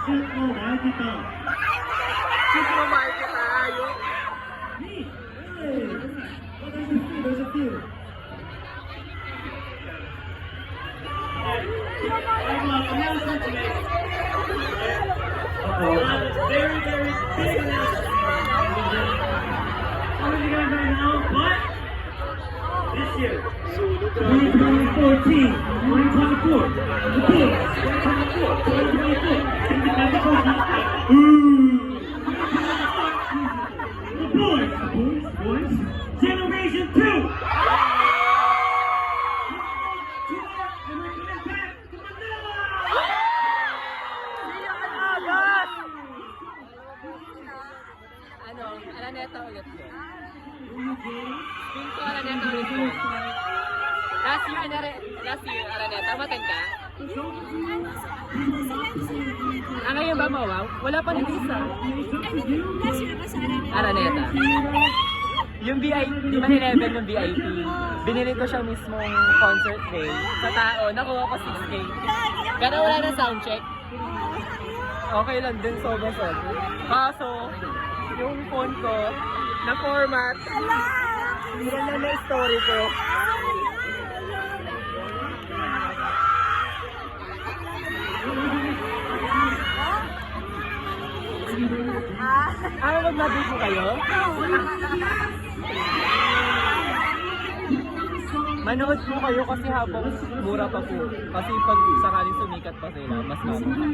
shoot mo, makikita. Shoot mo, makikita. Ayun. Hey! Oh, there's a few. Announcement to make. Very, very big announcement. How many guys right now? But this year, 2014, 2024, the Bulls, 2024, 2024, the boys, Generation 2. Ano, Araneta ulit yun. Feel ko Araneta ulit yun. Last year Araneta, matan ka? Ngayon ba mawaw? Wala pa rin isa. Araneta. Yung VIP, di ba ni-level yung VIP? Binili ko siya mismong concert day. Sa tao, nakuha ko 6K. Pero wala na soundcheck. Okay lang din, sobrang. Kaso, yung phone ko, na format, yan na na story ko. Mag-lobby po kayo? Manood po kayo kasi habang mura pa po. Kasi pag sakaling sumikat pa sila, mas mamahal.